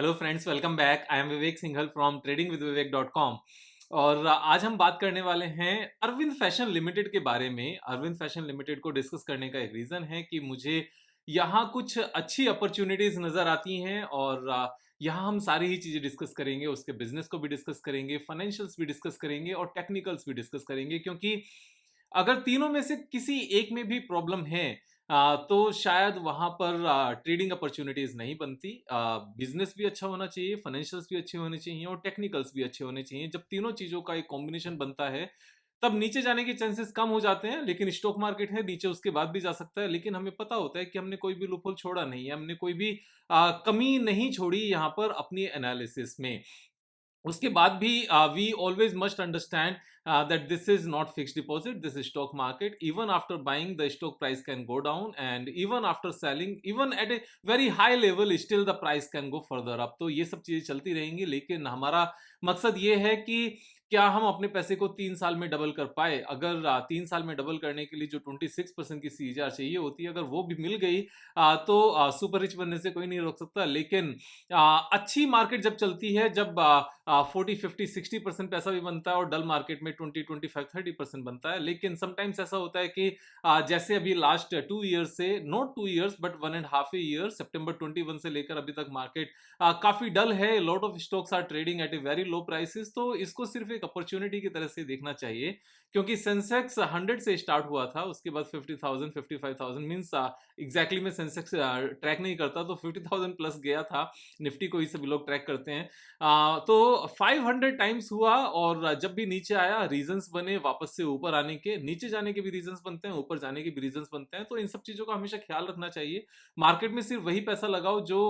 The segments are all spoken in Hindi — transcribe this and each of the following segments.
Hello friends, welcome back. I am Vivek Singhal from tradingwithvivek.com। और आज हम बात करने वाले हैं अरविंद फैशन लिमिटेड के बारे में। अरविंद फैशन लिमिटेड को डिस्कस करने का एक रीज़न है कि मुझे यहाँ कुछ अच्छी अपॉर्चुनिटीज़ नज़र आती हैं और यहाँ हम सारी ही चीज़ें डिस्कस करेंगे। उसके बिजनेस को भी डिस्कस करेंगे, फाइनेंशियल्स भी डिस्कस करेंगे और टेक्निकल्स भी डिस्कस करेंगे, क्योंकि अगर तीनों में से किसी एक में भी प्रॉब्लम है तो शायद वहाँ पर ट्रेडिंग अपॉर्चुनिटीज़ नहीं बनती। बिज़नेस भी अच्छा होना चाहिए, फाइनेंशियल्स भी अच्छे होने चाहिए और टेक्निकल्स भी अच्छे होने चाहिए। जब तीनों चीज़ों का एक कॉम्बिनेशन बनता है, तब नीचे जाने के चांसेस कम हो जाते हैं। लेकिन स्टॉक मार्केट है, नीचे उसके बाद भी जा सकता है, लेकिन हमें पता होता है कि हमने कोई भी लूपहोल छोड़ा नहीं है, हमने कोई भी कमी नहीं छोड़ी यहाँ पर अपनी एनालिसिस में। उसके बाद भी we always must understand that this is not fixed deposit, this is stock market. Even after buying, the stock price can go down, and even after selling, even at a very high level, still the price can go further up. तो ये सब चीजें चलती रहेंगी, लेकिन हमारा मकसद ये है कि क्या हम अपने पैसे को 3 साल में डबल कर पाए। अगर 3 साल में डबल करने के लिए जो 26% की सीजीआर चाहिए होती है, अगर वो भी मिल गई तो सुपर रिच बनने से कोई नहीं रोक सकता। लेकिन अच्छी मार्केट जब चलती है, जब 40, 50, 60% पैसा भी बनता है और डल मार्केट में 20, 25, 30% बनता है। लेकिन समटाइम्स ऐसा होता है कि जैसे अभी लास्ट 2 ईयर्स से, नॉट 2 ईयर्स बट 1.5 ईयर, सितंबर 21 से लेकर अभी तक मार्केट काफी डल है। Lot of stocks are trading at a very low prices. तो इसको सिर्फ एक अपॉर्चुनिटी की तरह से देखना चाहिए, क्योंकि सेंसेक्स 100 से स्टार्ट हुआ था, उसके बाद 50,000, 55,000 मीन्स एग्जैक्टली मैं सेंसेक्स ट्रैक नहीं करता, तो 50,000 प्लस गया था। निफ्टी को ही सभी लोग ट्रैक करते हैं। तो 500 टाइम्स हुआ, और जब भी नीचे आया रीजंस बने वापस से ऊपर आने के। नीचे जाने के भी रीजंस बनते हैं, ऊपर जाने के भी रीजंस बनते हैं। तो इन सब चीजों का हमेशा ख्याल रखना चाहिए। मार्केट में सिर्फ वही पैसा लगाओ जो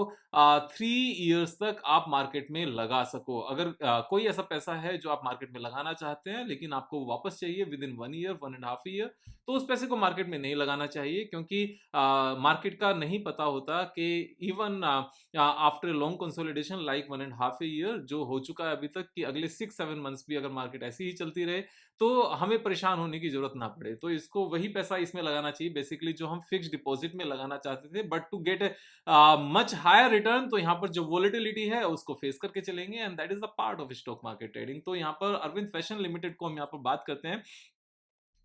3 ईयर्स तक आप मार्केट में लगा सको। अगर कोई ऐसा पैसा है जो आप मार्केट में लगाना चाहते हैं, लेकिन आपको वापस चाहिए विद इन 1 ईयर, 1.5 ईयर, तो उस पैसे को मार्केट में नहीं लगाना चाहिए, क्योंकि मार्केट का नहीं पता होता कि even after long consolidation like 1.5 year जो हो चुका है अभी तक, कि अगले 6-7 मंथ्स भी अगर मार्केट ऐसी ही चलती रहे तो हमें परेशान होने की जरूरत ना पड़े। तो इसको वही पैसा इसमें लगाना चाहिए बेसिकली जो हम फिक्स डिपॉजिट में लगाना चाहते थे, but to get much higher return, तो यहाँ पर जो वोलेटिलिटी है उसको फेस करके चलेंगे, and that is the part of stock market trading. तो यहाँ पर अरविंद फैशन लिमिटेड को हम यहाँ पर बात करते हैं।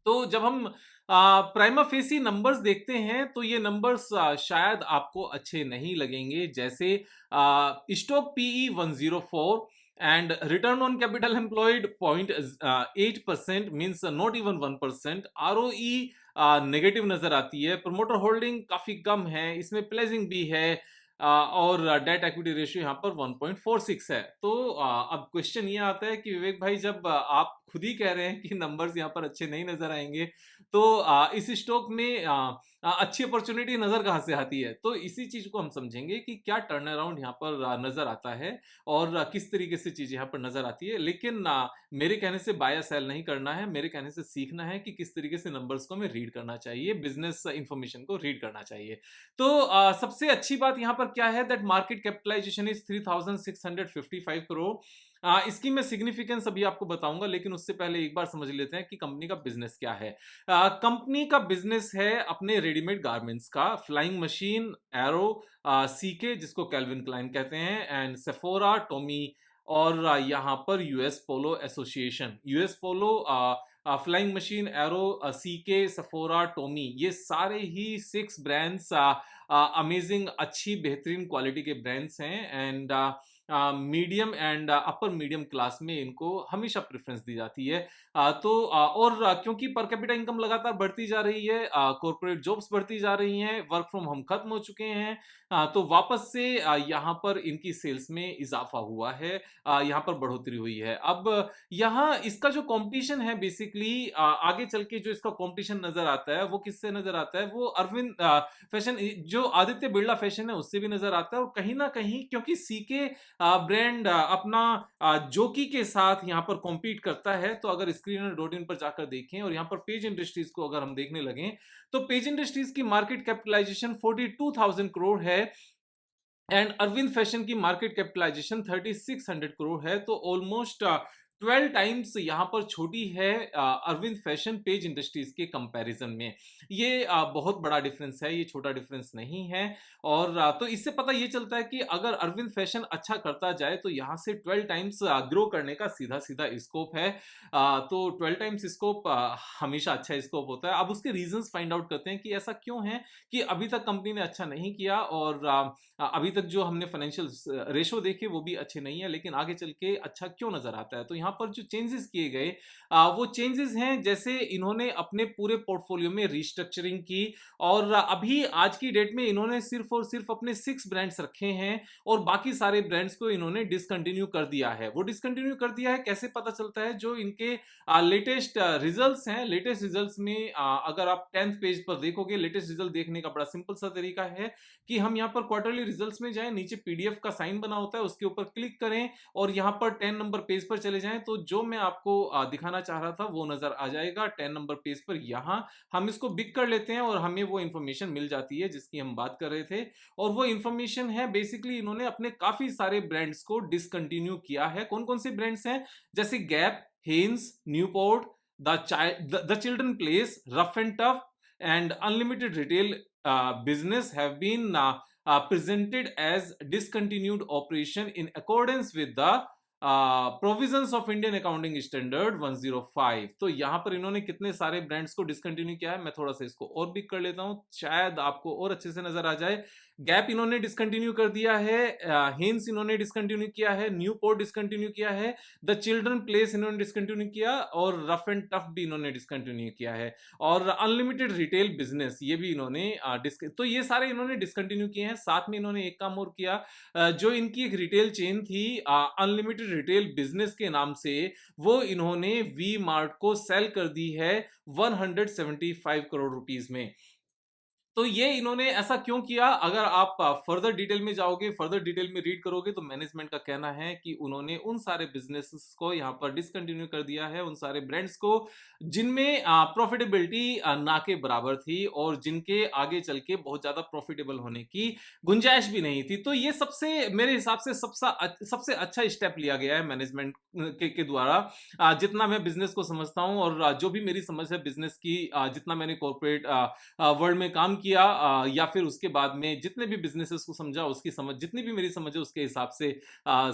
तो जब हम प्राइमा फेसी नंबर्स देखते हैं, तो ये नंबर्स शायद आपको अच्छे नहीं लगेंगे। जैसे stock PE 104 and return on capital employed 0.8%, means not even 1%। ROE negative नजर आती है। प्रमोटर होल्डिंग काफी कम है, इसमें प्लेजिंग भी है, और डेट इक्विटी रेशियो यहाँ पर 1.46 है। तो अब क्वेश्चन ये आता है कि विवेक भाई, जब आप खुद ही कह रहे हैं कि नंबर्स यहाँ पर अच्छे नहीं नजर आएंगे, तो इस स्टॉक में अच्छी अपॉर्चुनिटी नजर कहाँ से आती है। तो इसी चीज को हम समझेंगे कि क्या टर्न अराउंड यहाँ पर नजर आता है और किस तरीके से चीज यहाँ पर नजर आती है। लेकिन मेरे कहने से बाय सेल नहीं करना है, मेरे कहने से सीखना है कि किस तरीके से नंबर्स को हमें रीड करना चाहिए, बिजनेस इंफॉर्मेशन को रीड करना चाहिए। तो सबसे अच्छी बात यहाँ पर क्या है, that market capitalization is 3,655 crore. इसकी मैं सिग्निफिकेंस अभी आपको बताऊंगा, लेकिन उससे पहले एक बार समझ लेते हैं कि कंपनी का बिजनेस क्या है। कंपनी का बिजनेस है अपने रेडीमेड गारमेंट्स का। फ्लाइंग मशीन, एरो, सीके जिसको कैल्विन क्लाइन कहते हैं, एंड सेफोरा, टोमी, और यहाँ पर US Polo Association. US Polo, Flying Machine, Arrow, CK, Sephora, Tommy, ये सारे ही 6 ब्रांड्स अमेजिंग, अच्छी बेहतरीन क्वालिटी के ब्रांड्स हैं। And medium and upper medium class में इनको हमेशा प्रेफरेंस दी जाती है। क्योंकि पर कैपिटा इनकम लगातार बढ़ती जा रही है, कॉर्पोरेट जॉब्स बढ़ती जा रही हैं, वर्क फ्रॉम होम खत्म हो चुके हैं, तो वापस से यहाँ पर इनकी सेल्स में इजाफा हुआ है, यहाँ पर बढ़ोतरी हुई है। अब यहाँ इसका जो कंपटीशन है बेसिकली, आगे चल के जो इसका कंपटीशन नजर आता है वो किससे नजर आता है, वो अरविंद फैशन, जो आदित्य बिरला फैशन है उससे भी नजर आता है। और कहीं ना कहीं क्योंकि सीके ब्रांड अपना जोकी के साथ यहाँ पर कॉम्पीट करता है, तो अगर screener.in पर जाकर देखें और यहाँ पर पेज इंडस्ट्रीज को अगर हम देखने लगे, तो पेज इंडस्ट्रीज की मार्केट कैपिटलाइजेशन 42,000 करोड़ है, एंड अरविंद फैशन की मार्केट कैपिटलाइजेशन 3,600 करोड़ है। तो ऑलमोस्ट 12 टाइम्स यहाँ पर छोटी है अरविंद फैशन पेज इंडस्ट्रीज के कंपैरिजन में। ये बहुत बड़ा डिफरेंस है, ये छोटा डिफरेंस नहीं है। और तो इससे पता ये चलता है कि अगर अरविंद फैशन अच्छा करता जाए तो यहाँ से 12 टाइम्स ग्रो करने का सीधा सीधा स्कोप है। तो 12 टाइम्स स्कोप हमेशा अच्छा स्कोप होता है। अब उसके रीजंस फाइंड आउट करते हैं कि ऐसा क्यों है कि अभी तक कंपनी ने अच्छा नहीं किया, और अभी तक जो हमने फाइनेंशियल रेशो देखे वो भी अच्छे नहीं है, लेकिन आगे चल के अच्छा क्यों नजर आता है। तो यहाँ पर जो चेंजेस किए गए वो चेंजेस हैं, जैसे इन्होंने अपने पूरे पोर्टफोलियो में रिस्ट्रक्चरिंग की, और अभी आज की डेट में इन्होंने सिर्फ और सिर्फ अपने 6 ब्रांड्स रखे हैं और बाकी सारे ब्रांड्स को इन्होंने डिसकंटिन्यू कर दिया है। वो डिसकंटिन्यू कर दिया है कैसे पता चलता है, जो इनके लेटेस्ट रिजल्ट्स हैं, लेटेस्ट रिजल्ट्स में अगर आप 10th पेज पर देखोगे, लेटेस्ट रिजल्ट देखने का बड़ा सिंपल सा तरीका है कि हम यहाँ पर क्वार्टरली रिजल्ट्स में जाएं, नीचे पीडीएफ का साइन बना होता है, उसके ऊपर क्लिक करें और यहाँ पर 10 नंबर पेज पर चले जाएं, तो जो मैं आपको दिखाना चाह रहा था वो नजर आ जाएगा 10 नंबर पेज पर। यहाँ हम इसको बिग कर लेते हैं और हमें वो इंफॉर्मेशन मिल जाती है जिसकी हम बात कर रहे थे। और वो इंफॉर्मेशन है बेसिकली इन्होंने अपने काफी सारे ब्रांड्स को डिसकंटिन्यू किया है। कौन कौन से ब्रांड्स हैं, जैसे Gap, Hanes, Newport, the children place, rough and tough and unlimited retail business have been presented as discontinued operation in accordance with the provisions of Indian accounting standard 105। तो यहां पर इन्होंने कितने सारे ब्रांड्स को डिसकंटिन्यू किया है, मैं थोड़ा सा इसको और बिग कर लेता हूं, शायद आपको और अच्छे से नजर आ जाए। गैप इन्होंने डिसकंटिन्यू कर दिया है, हेन्स इन्होंने डिसकंटिन्यू किया है, न्यूपोर्ट डिसकंटिन्यू किया है, द चिल्ड्रन प्लेस इन्होंने डिसकंटिन्यू किया, और रफ एंड टफ भी इन्होंने डिसकंटिन्यू किया है, और अनलिमिटेड रिटेल बिजनेस ये भी इन्होंने तो ये सारे इन्होंने डिसकंटिन्यू किए हैं। साथ में इन्होंने एक काम और किया, जो इनकी एक रिटेल चेन थी अनलिमिटेड रिटेल बिजनेस के नाम से, वो इन्होंने वी मार्ट को सेल कर दी है 175 करोड़ रुपीस में। तो ये इन्होंने ऐसा क्यों किया, अगर आप फर्दर डिटेल में जाओगे, फर्दर डिटेल में रीड करोगे, तो मैनेजमेंट का कहना है कि उन्होंने उन सारे बिजनेसेस को यहां पर डिसकंटिन्यू कर दिया है, उन सारे ब्रांड्स को जिनमें प्रॉफिटेबिलिटी ना के बराबर थी और जिनके आगे चल के बहुत ज्यादा प्रॉफिटेबल होने की गुंजाइश भी नहीं थी। तो ये सबसे मेरे हिसाब से सबसे अच्छा स्टेप लिया गया है मैनेजमेंट के द्वारा, जितना मैं बिजनेस को समझता हूं और जो भी मेरी समझ है बिजनेस की, जितना मैंने कॉर्पोरेट वर्ल्ड में काम किया, या फिर उसके बाद में जितने भी बिजनेसेस को समझा, उसकी समझ जितनी भी मेरी समझ है उसके हिसाब से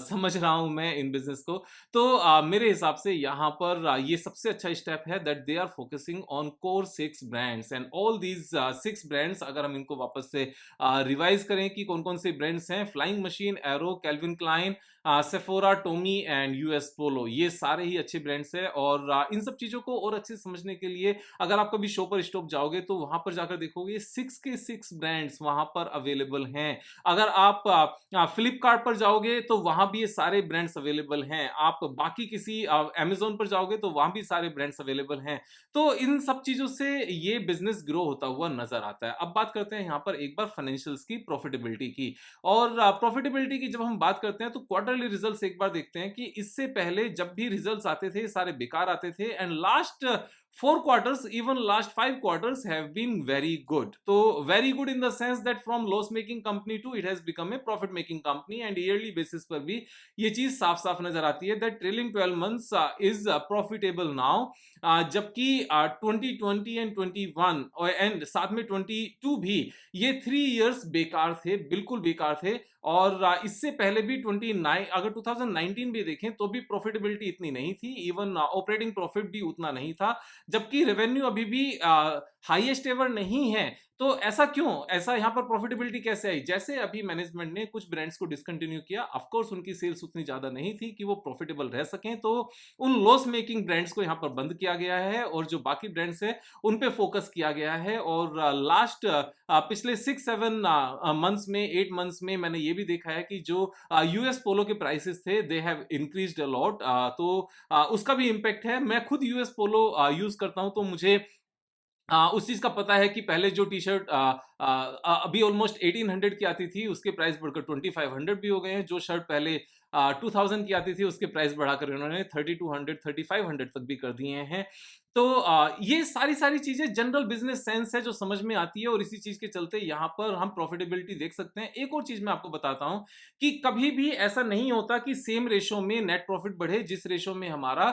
समझ रहा हूं मैं इन बिजनेस को। तो मेरे हिसाब से यहाँ पर ये सबसे अच्छा स्टेप है that they are focusing on core 6 brands, and all these 6 brands अगर हम इनको वापस से रिवाइज करें कि कौन कौन से ब्रांड्स हैं, Flying Machine, Arrow, Calvin Klein, Sephora, Tommy and US Polo, ये सारे ही अच्छे ब्रांड्स हैं। और इन सब चीजों को और अच्छे से समझने के लिए अगर आप कभी शो पर स्टॉप जाओगे तो वहां पर जाकर देखोगे 6 के 6 ब्रांड्स वहां पर अवेलेबल हैं। अगर आप फ्लिपकार्ट पर जाओगे तो वहां भी ये सारे ब्रांड्स अवेलेबल हैं, आप बाकी किसी अमेजोन पर जाओगे तो वहां भी सारे ब्रांड्स अवेलेबल हैं। तो इन सब चीजों से ये बिजनेस ग्रो होता हुआ नजर आता है। अब बात करते हैं यहाँ पर एक बार फाइनेंशियल्स की, प्रॉफिटेबिलिटी की। और प्रॉफिटेबिलिटी की जब हम बात करते हैं तो क्वार्टरली रिजल्ट्स एक बार देखते हैं कि इससे पहले जब भी रिजल्ट्स आते थे सारे बेकार आते थे, and last 4 quarters, even last 5 quarters have been very good. So very good in the sense that from loss making company to it has become a profit making company, and yearly basis पर भी ये चीज साफ साफ नजर आती है that trailing 12 months is profitable now, जबकि 2020 एंड 21 और एंड साथ में 22 भी, ये 3 इयर्स बेकार थे, बिल्कुल बेकार थे। और इससे पहले भी 29 अगर 2019 भी देखें तो भी प्रॉफिटेबिलिटी इतनी नहीं थी, इवन ऑपरेटिंग प्रॉफिट भी उतना नहीं था, जबकि रेवेन्यू अभी भी हाईएस्ट एवर नहीं है। तो ऐसा क्यों, ऐसा यहां पर प्रॉफिटेबिलिटी कैसे आई, जैसे अभी मैनेजमेंट ने कुछ ब्रांड्स को डिसकंटिन्यू किया, ऑफ कोर्स उनकी सेल्स उतनी ज्यादा नहीं थी कि वो प्रॉफिटेबल रह सकें, तो उन लॉस मेकिंग ब्रांड्स को यहां पर बंद किया गया है और जो बाकी ब्रांड्स है उन पे फोकस किया गया है। और लास्ट पिछले 6-7 मंथ्स में, 8 मंथ्स में मैंने ये भी देखा है कि जो यूएस पोलो के प्राइसेस थे they have increased a lot, तो उसका भी इंपैक्ट है। मैं खुद यूएस पोलो यूज करता हूं तो मुझे उस चीज का पता है कि पहले जो टी शर्ट अभी ऑलमोस्ट 1800 की आती थी उसके प्राइस बढ़कर 2500 भी हो गए हैं, जो शर्ट पहले 2000 की आती थी उसके प्राइस बढ़ाकर इन्होंने 3200 3500 तक भी कर दिए हैं। तो ये सारी चीजें जनरल बिजनेस सेंस है जो समझ में आती है, और इसी चीज के चलते यहाँ पर हम प्रॉफिटेबिलिटी देख सकते हैं। एक और चीज मैं आपको बताता हूं कि कभी भी ऐसा नहीं होता कि सेम रेशो में नेट प्रॉफिट बढ़े जिस रेशो में हमारा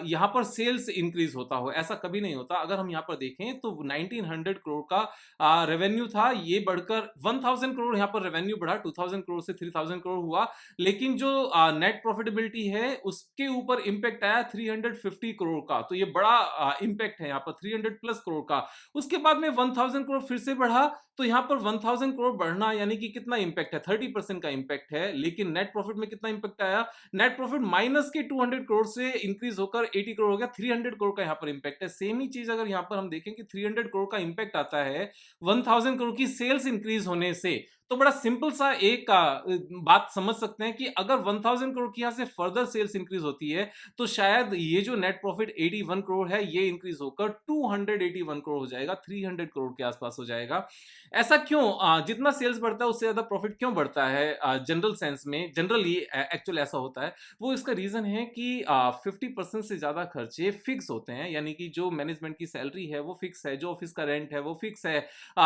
यहाँ पर सेल्स इंक्रीज होता हो, ऐसा कभी नहीं होता। अगर हम यहाँ पर देखें तो 1900 करोड़ का रेवेन्यू था, ये बढ़कर 1000 करोड़ यहाँ पर रेवेन्यू बढ़ा, 2000 करोड़ से 3000 करोड़ हुआ, लेकिन जो नेट प्रॉफिटेबिलिटी है उसके ऊपर इंपैक्ट आया 350 करोड़ का। तो ये बड़ा इंपैक्ट है यहाँ पर 300 प्लस करोड़ का। उसके बाद में 1000 करोड़ फिर से बढ़ा, तो यहाँ पर 1000 करोड़ बढ़ना यानी कि कितना इंपैक्ट है, 30% का इंपैक्ट है। लेकिन नेट प्रॉफिट में कितना इंपैक्ट आया, नेट प्रॉफिट माइनस के 200 करोड़ से इंक्रीज होकर 80 करोड़ हो गया, 300 करोड़ का यहाँ पर इंपैक्ट है। सेम ही चीज अगर यहाँ पर हम देखें कि 300 करोड़ का इंपैक्ट आता है 1000 करोड़ की सेल्स इंक्रीज होने से, तो बड़ा सिंपल सा एक बात समझ सकते हैं कि अगर 1000 करोड़ की यहां से फर्दर सेल्स इंक्रीज होती है तो शायद ये जो नेट प्रॉफिट 81 करोड़ है ये इंक्रीज होकर 281 करोड़ हो जाएगा, 300 करोड़ के आसपास हो जाएगा। ऐसा क्यों? जितना सेल्स बढ़ता है उससे ज्यादा प्रॉफिट क्यों बढ़ता है? जनरल सेंस में जनरली एक्चुअल ऐसा होता है। वो इसका रीजन है कि 50% से ज्यादा खर्चे फिक्स होते हैं, यानी कि जो मैनेजमेंट की सैलरी है वो फिक्स है, जो ऑफिस का रेंट है वो फिक्स है,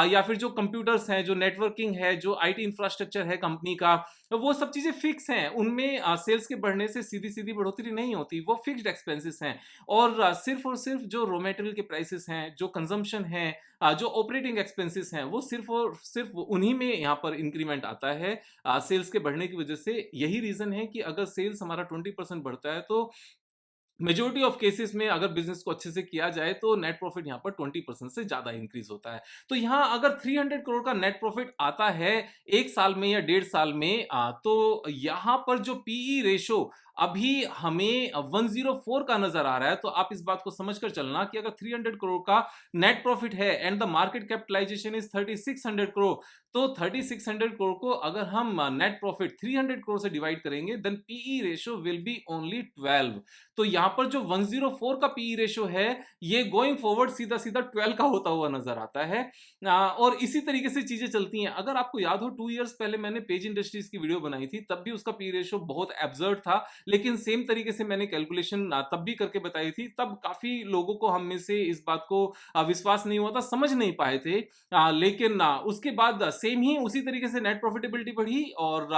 या फिर जो कंप्यूटर्स हैं, जो नेटवर्किंग है, जो आईटी इंफ्रास्ट्रक्चर है कंपनी का, वो सब चीजें फिक्स हैं। उनमें सेल्स के बढ़ने से सीधी सीधी बढ़ोतरी नहीं होती, वो फिक्स्ड एक्सपेंसेस हैं। और सिर्फ जो रॉ मटेरियल के प्राइसेस हैं, जो कंजम्पशन है, जो ऑपरेटिंग एक्सपेंसेस हैं, वो सिर्फ और सिर्फ उन्हीं में यहाँ पर इंक्रीमेंट आता है सेल्स के बढ़ने की वजह से। यही रीजन है कि अगर सेल्स हमारा 20% बढ़ता है तो मेजोरिटी ऑफ केसेस में अगर बिजनेस को अच्छे से किया जाए तो नेट प्रॉफिट यहाँ पर 20% से ज्यादा इंक्रीज होता है। तो यहाँ अगर 300 करोड़ का नेट प्रॉफिट आता है एक साल में या 1.5 साल में, तो यहाँ पर जो पीई रेशो अभी हमें 104 का नजर आ रहा है। तो आप इस बात को समझकर चलना कि अगर 300 करोड़ का नेट प्रॉफिट है and the market capitalization is 3600 crore, तो 3600 करोड़ को अगर हम नेट प्रॉफिट 300 करोड़ से डिवाइड करेंगे then PE ratio will be only 12। तो यहां पर जो 104 का पीई रेशो है ये गोइंग फॉरवर्ड सीधा सीधा 12 का होता हुआ नजर आता है। और इसी तरीके से चीजें चलती हैं। अगर आपको याद हो 2 इयर्स पहले मैंने पेज इंडस्ट्रीज की वीडियो बनाई थी, तब भी उसका पी रेशो बहुत एब्सर्ड था, लेकिन सेम तरीके से मैंने कैलकुलेशन तब भी करके बताई थी। तब काफी लोगों को हम में से इस बात को विश्वास नहीं हुआ था, समझ नहीं पाए थे। लेकिन उसके बाद सेम ही उसी तरीके से नेट प्रॉफिटेबिलिटी बढ़ी और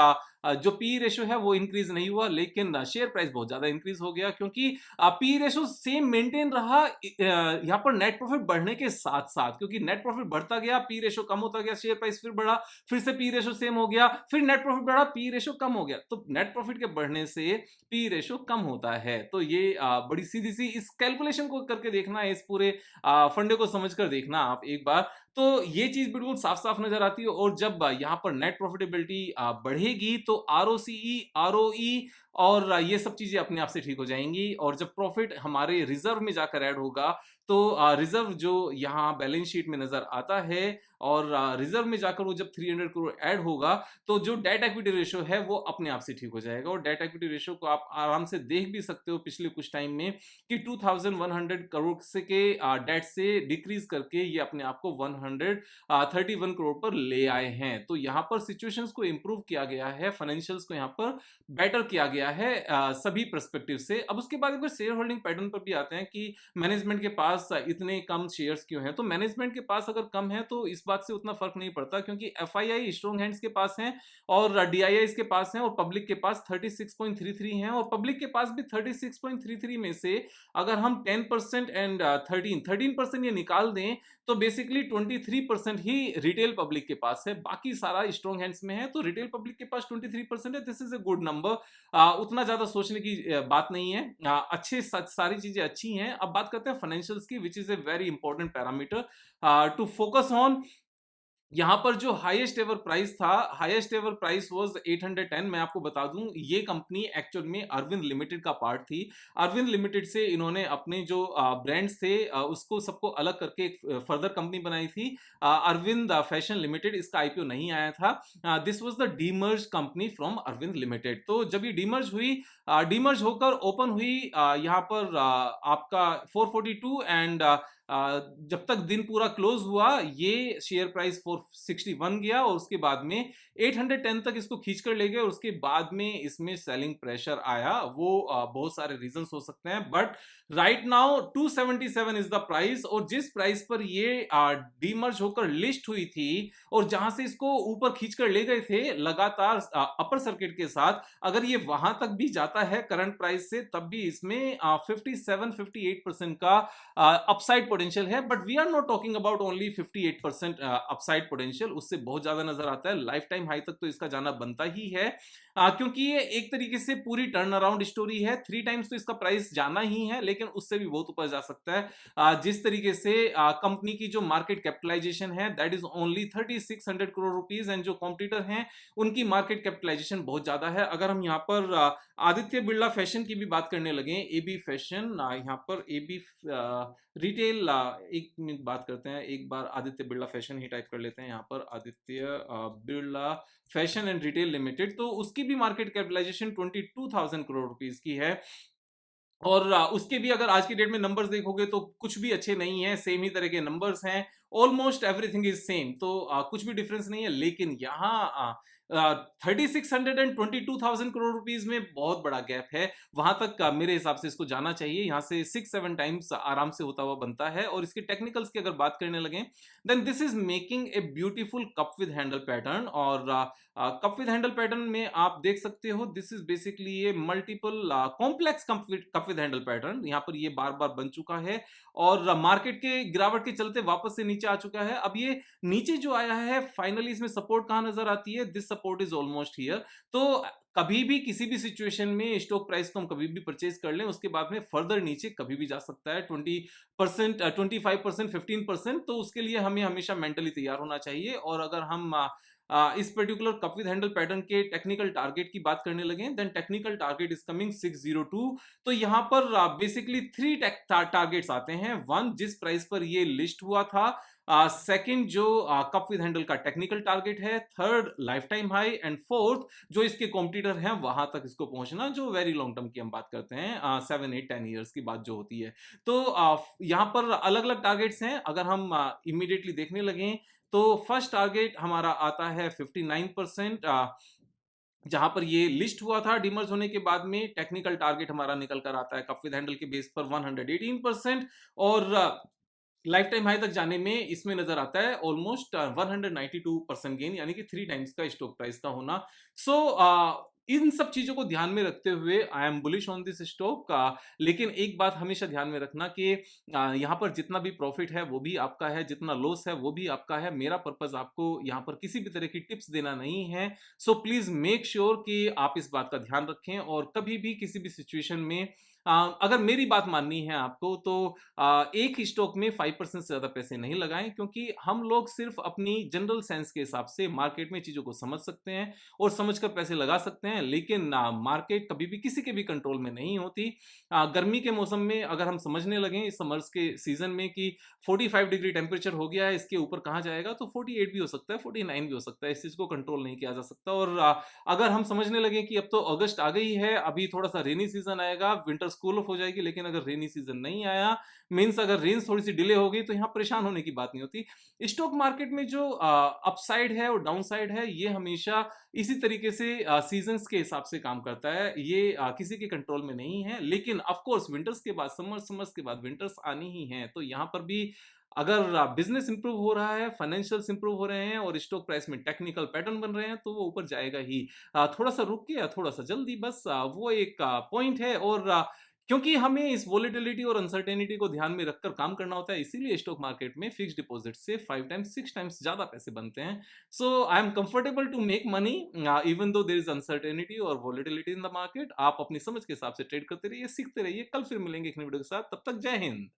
जो पी रेशो है वो इंक्रीज नहीं हुआ, लेकिन शेयर प्राइस बहुत ज्यादा इंक्रीज हो गया क्योंकि पी रेशो सेम मेंटेन रहा यहाँ पर नेट प्रॉफिट बढ़ने के साथ साथ। क्योंकि नेट प्रॉफिट बढ़ता गया, पी रेशो कम होता गया, शेयर प्राइस फिर बढ़ा, फिर से पी रेशो सेम हो गया, फिर नेट प्रॉफिट बढ़ा, पी रेशो कम हो गया। तो नेट प्रॉफिट के बढ़ने से पी रेशो कम होता है। तो ये बड़ी सीधी सी इस कैलकुलेशन को करके देखना है, इस पूरे फंडे को समझकर देखना आप एक बार, तो ये चीज बिल्कुल साफ साफ नजर आती है। और जब यहाँ पर नेट प्रॉफिटेबिलिटी बढ़ेगी तो आरओसीई, आरओई और ये सब चीजें अपने आप से ठीक हो जाएंगी। और जब प्रॉफिट हमारे रिजर्व में जाकर ऐड होगा तो रिजर्व जो यहाँ बैलेंस शीट में नजर आता है और रिजर्व में जाकर वो जब 300 करोड़ ऐड होगा तो जो डेट इक्विटी रेशो है वो अपने आप से ठीक हो जाएगा। और डेट इक्विटी रेशो को आप आराम से देख भी सकते हो पिछले कुछ टाइम में कि 2100 करोड़ से के डेट से डिक्रीज करके ये अपने आप को 131 करोड़ पर ले आए हैं। तो यहाँ पर सिचुएशंस को इंप्रूव किया गया है, फाइनेंशियल्स को यहाँ पर बेटर किया गया है सभी पर्सपेक्टिव से। अब उसके बाद अगर शेयर होल्डिंग पैटर्न पर भी आते हैं कि मैनेजमेंट के पास इतने कम शेयर्स क्यों हैं, तो मैनेजमेंट के पास अगर कम है तो इस बात से उतना फर्क नहीं पड़ता क्योंकि एफआईआई स्ट्रॉन्ग हैंड्स के पास हैं और डीआईआई के पास हैं और पब्लिक के पास 36.33 हैं। और पब्लिक के पास भी 36.33 में से अगर हम 10% एंड 13% ये निकाल दें तो बेसिकली 23% ही रिटेल पब्लिक के पास है, बाकी सारा स्ट्रॉन्ग हैंड्स में है। तो रिटेल पब्लिक के पास 23% है, this is a good number. उतना ज्यादा सोचने की बात नहीं है। अच्छे सारी चीजें अच्छी हैं। अब बात करते हैं फाइनेंशियल्स की, which is a very important parameter to focus on. यहाँ पर जो हाईएस्ट एवर प्राइस था, हाईएस्ट एवर प्राइस वाज 810। मैं आपको बता दूं ये कंपनी एक्चुअल में अरविंद लिमिटेड का पार्ट थी। अरविंद लिमिटेड से इन्होंने अपने जो ब्रांड्स थे उसको सबको अलग करके एक फर्दर कंपनी बनाई थी, अरविंद फैशन लिमिटेड। इसका आईपीओ नहीं आया था। This was the demerge company from Arvind Limited. तो जब ये डीमर्ज हुई, डीमर्ज होकर ओपन हुई यहाँ पर आपका 442 एंड जब तक दिन पूरा क्लोज हुआ ये शेयर प्राइस 461 गया और उसके बाद में 810 तक इसको खींच कर ले गए और उसके बाद में इसमें सेलिंग प्रेशर आया। वो बहुत सारे रीजंस हो सकते हैं, but right now 277 is the price, और जिस प्राइस पर ये डीमर्ज होकर लिस्ट हुई थी और जहां से इसको ऊपर खींच कर ले गए थे लगातार अपर सर्किट के साथ, अगर ये वहां तक भी जाता है करंट प्राइस से तब भी इसमें 57-58% का अपसाइड पोटेंशियल है। But we are not talking about only 58% upside potential, उससे बहुत ज्यादा नजर आता है। लाइफ टाइम हाई तक तो इसका जाना बनता ही है, क्योंकि ये एक तरीके से पूरी टर्न अराउंड स्टोरी है। 3 टाइम्स तो इसका प्राइस जाना ही है, लेकिन उससे भी बहुत ऊपर जा सकता है। जिस तरीके से कंपनी की जो मार्केट कैपिटलाइजेशन है that is only 3600 crore rupees, and जो कॉम्पिटिटर हैं उनकी मार्केट कैपिटलाइजेशन बहुत ज्यादा है। अगर हम यहाँ पर आदित्य बिरला फैशन की भी बात करने लगे, एबी फैशन, यहाँ पर एबी रिटेल, एक मिनट बात करते हैं, एक बार आदित्य बिरला फैशन ही टाइप कर लेते हैं यहाँ पर, Aditya Birla fashion and retail limited, तो उसकी भी मार्केट कैपिटलाइजेशन 22,000 करोड़ रुपीस की है। और उसके भी अगर आज की डेट में नंबर्स देखोगे तो कुछ भी अच्छे नहीं है, सेम ही तरह के नंबर्स हैं, ऑलमोस्ट एवरीथिंग इज सेम, तो कुछ भी डिफरेंस नहीं है। लेकिन यहाँ 3600 एंड 22,000 करोड़ रुपीस में बहुत बड़ा गैप है, वहां तक मेरे हिसाब से इसको जाना चाहिए। यहाँ से 6-7 टाइम्स आराम से होता हुआ बनता है। और इसके टेक्निकल्स की अगर बात करने लगे then this is making a beautiful cup with handle pattern, और कप विद हैंडल पैटर्न में आप देख सकते हो दिस इज बेसिकली ये multiple complex cup with handle pattern, यहाँ पर ये बार बार बन चुका है और मार्केट के गिरावट के चलते वापस से नीचे आ चुका है। अब ये नीचे जो आया है फाइनली इसमें सपोर्ट कहां नजर आती है, this support is almost here. तो कभी भी किसी भी सिचुएशन में स्टॉक प्राइस को हम कभी भी परचेज कर लें, उसके बाद में फर्दर नीचे कभी भी जा सकता है 20%, 25%, 15%, तो उसके लिए हमें हमेशा मेंटली तैयार होना चाहिए। और अगर हम इस particular cup with handle pattern के टेक्निकल टारगेट की बात करने लगे then technical target is coming 602। तो यहां पर बेसिकली 3 टारगेट्स आते हैं। वन, जिस प्राइस पर ये लिस्ट हुआ था, सेकंड जो कप विद हैंडल का टेक्निकल टारगेट है, third life time high, and fourth जो इसके कॉम्पिटिटर हैं वहां तक इसको पहुंचना, जो वेरी लॉन्ग टर्म की हम बात करते हैं, 7-8-10 ईयर्स की बात जो होती है। तो यहां पर अलग अलग टारगेट्स हैं। अगर हम इमीडिएटली देखने लगे तो फर्स्ट टारगेट हमारा आता है 59%, जहां पर ये लिस्ट हुआ था डिमर्ज होने के बाद में। टेक्निकल टारगेट हमारा निकल कर आता है कप विद हैंडल के बेस पर 118%, और लाइफ टाइम हाई तक जाने में इसमें नजर आता है ऑलमोस्ट 192% गेन, यानी कि 3 टाइम्स का स्टॉक प्राइस का होना। सो इन सब चीजों को ध्यान में रखते हुए I am bullish on this stock. लेकिन एक बात हमेशा ध्यान में रखना कि यहाँ पर जितना भी प्रॉफिट है वो भी आपका है, जितना लॉस है वो भी आपका है। मेरा पर्पस आपको यहाँ पर किसी भी तरह की टिप्स देना नहीं है। सो प्लीज मेक श्योर कि आप इस बात का ध्यान रखें और कभी भी किसी भी सिचुएशन में अगर मेरी बात माननी है आपको तो एक ही स्टॉक में 5% से ज्यादा पैसे नहीं लगाएं, क्योंकि हम लोग सिर्फ अपनी जनरल सेंस के हिसाब से मार्केट में चीजों को समझ सकते हैं और समझकर पैसे लगा सकते हैं, लेकिन मार्केट कभी भी किसी के भी कंट्रोल में नहीं होती। गर्मी के मौसम में अगर हम समझने लगे समर्स के सीजन में कि 45 डिग्री टेम्परेचर हो गया है, इसके ऊपर कहाँ जाएगा, तो 48 भी हो सकता है, 49 भी हो सकता है, इस चीज को कंट्रोल नहीं किया जा सकता। और अगर हम समझने लगे कि अब तो अगस्त आ गई है, अभी थोड़ा सा रेनी सीजन आएगा, विंटर स्कूल ऑफ हो जाएगी, लेकिन अगर रेनी सीजन नहीं आया, मींस अगर रेंज थोड़ी सी डिले हो गई, तो यहाँ परेशान होने की बात नहीं होती। स्टॉक मार्केट में जो अपसाइड है और डाउन साइड है ये हमेशा इसी तरीके से सीजन्स के हिसाब से काम करता है, ये किसी के कंट्रोल में नहीं है। लेकिन ऑफ कोर्स विंटर्स के बाद समर्स के बाद विंटर्स आनी ही है, तो यहाँ पर भी अगर बिजनेस इंप्रूव हो रहा है, फाइनेंशियल्स इंप्रूव हो रहे हैं और स्टॉक प्राइस में टेक्निकल पैटर्न बन रहे हैं, तो वो ऊपर जाएगा ही। थोड़ा सा रुक के या थोड़ा सा जल्दी, बस वो एक पॉइंट है। और क्योंकि हमें इस वोलेटिलिटी और अनसर्टेनिटी को ध्यान में रखकर काम करना होता है, इसीलिए स्टॉक मार्केट में फिक्स डिपॉजिट से 5 टाइम्स 6 टाइम्स ज्यादा पैसे बनते हैं। So I am comfortable to make money even though there is uncertainty और वोलेटिलिटी इन द मार्केट। आप अपनी समझ के हिसाब से ट्रेड करते रहिए, सीखते रहिए। कल फिर मिलेंगे एक नई वीडियो के साथ, तब तक जय हिंद।